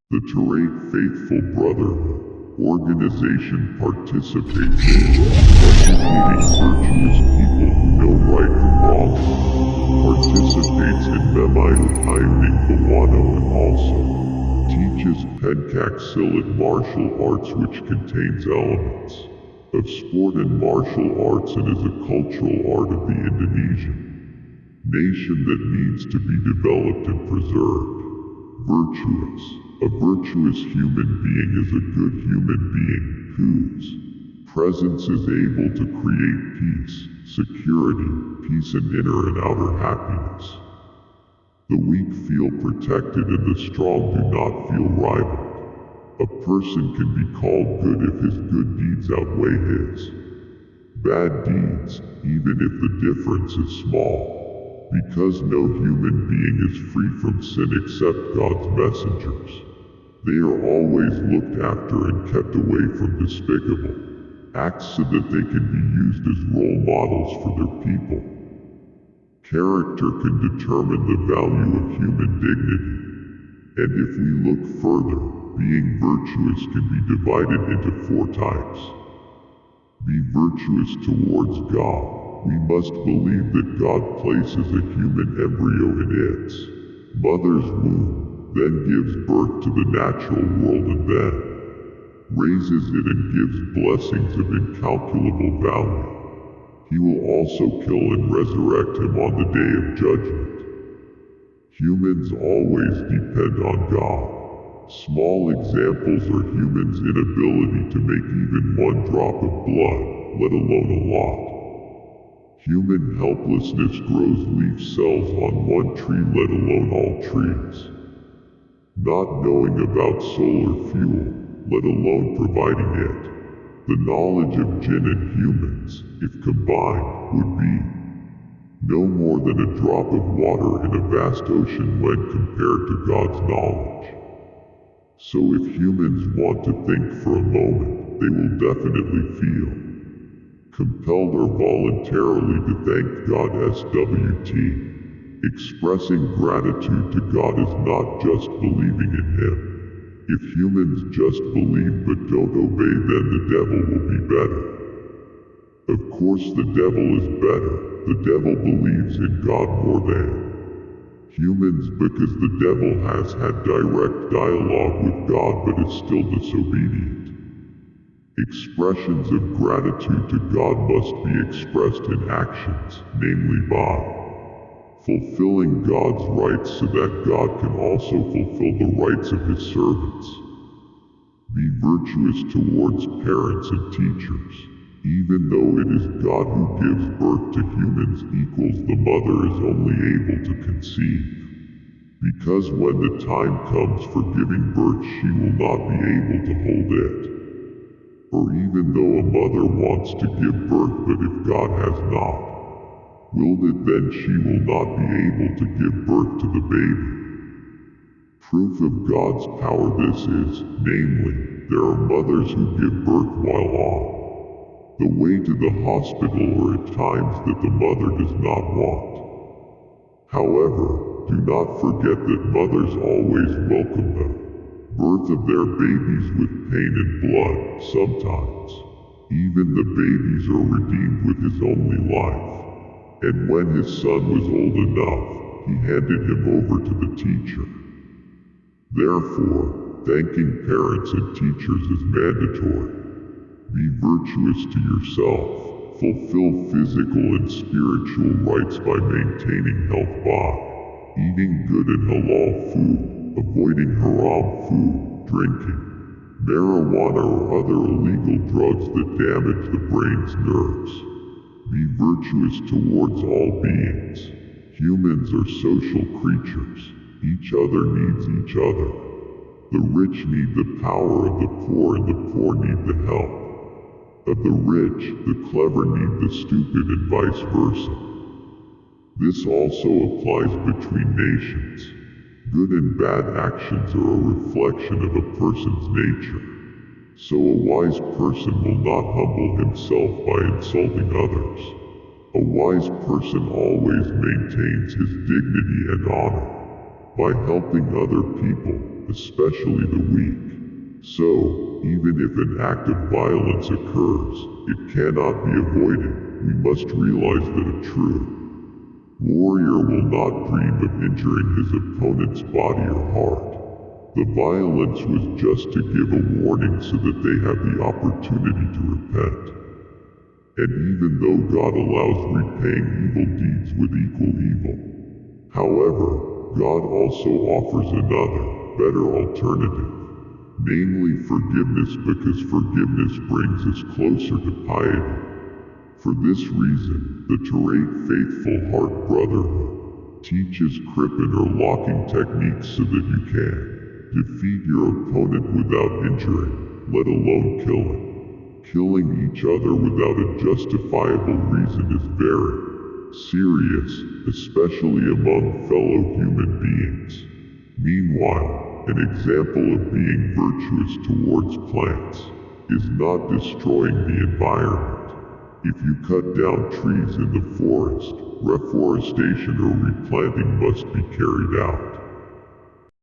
The Terate Faithful Brotherhood organization participates in educating virtuous people who know right from wrong, participates in Memayu Hayuning Bawono, and also teaches pencak silat martial arts, which contains elements of sport and martial arts and is a cultural art of the Indonesian nation that needs to be developed and preserved. Virtuous. A virtuous human being is a good human being whose presence is able to create peace, security, and inner and outer happiness. The weak feel protected and the strong do not feel rivaled. A person can be called good if his good deeds outweigh his bad deeds, even if the difference is small, because no human being is free from sin except God's messengers. They are always looked after and kept away from despicable acts so that they can be used as role models for their people. Character can determine the value of human dignity. And if we look further, being virtuous can be divided into 4 types. Be virtuous towards God. We must believe that God places a human embryo in its mother's womb, then gives birth to the natural world and then raises it and gives blessings of incalculable value. He will also kill and resurrect him on the day of judgment. Humans always depend on God. Small examples are humans' inability to make even 1 drop of blood, let alone a lot. Human helplessness grows leaf cells on 1 tree, let alone all trees. Not knowing about solar fuel, let alone providing it. The knowledge of jinn and humans, if combined, would be no more than a drop of water in a vast ocean when compared to God's knowledge. So if humans want to think for a moment, they will definitely feel compelled or voluntarily to thank God. SWT. Expressing gratitude to God is not just believing in Him. If humans just believe but don't obey, then the devil will be better. Of course the devil is better. The devil believes in God more than humans because the devil has had direct dialogue with God but is still disobedient. Expressions of gratitude to God must be expressed in actions, namely by fulfilling God's rights so that God can also fulfill the rights of His servants. Be virtuous towards parents and teachers. Even though it is God who gives birth to humans equals the mother is only able to conceive. Because when the time comes for giving birth she will not be able to hold it. Or even though a mother wants to give birth but if God has not willed it, then she will not be able to give birth to the baby. Proof of God's power this is, namely, there are mothers who give birth while on the way to the hospital or at times that the mother does not want. However, do not forget that mothers always welcome the birth of their babies with pain and blood. Sometimes, even the babies are redeemed with his only life. And when his son was old enough, he handed him over to the teacher. Therefore, thanking parents and teachers is mandatory. Be virtuous to yourself. Fulfill physical and spiritual rights by maintaining health by eating good and halal food, avoiding haram food, drinking marijuana or other illegal drugs that damage the brain's nerves. Be virtuous towards all beings. Humans are social creatures. Each other needs each other. The rich need the power of the poor and the poor need the help of the rich. The clever need the stupid and vice versa. This also applies between nations. Good and bad actions are a reflection of a person's nature. So a wise person will not humble himself by insulting others. A wise person always maintains his dignity and honor. by helping other people, especially the weak. So, even if an act of violence occurs, it cannot be avoided. We must realize that a true warrior will not dream of injuring his opponent's body or heart. The violence was just to give a warning so that they have the opportunity to repent. And even though God allows repaying evil deeds with equal evil, however, God also offers another, better alternative, namely forgiveness, because forgiveness brings us closer to piety. For this reason, the Terate Faithful Heart Brotherhood teaches crippin or locking techniques so that you can defeat your opponent without injuring, let alone killing. Killing each other without a justifiable reason is very serious, especially among fellow human beings. Meanwhile, an example of being virtuous towards plants is not destroying the environment. If you cut down trees in the forest, reforestation or replanting must be carried out.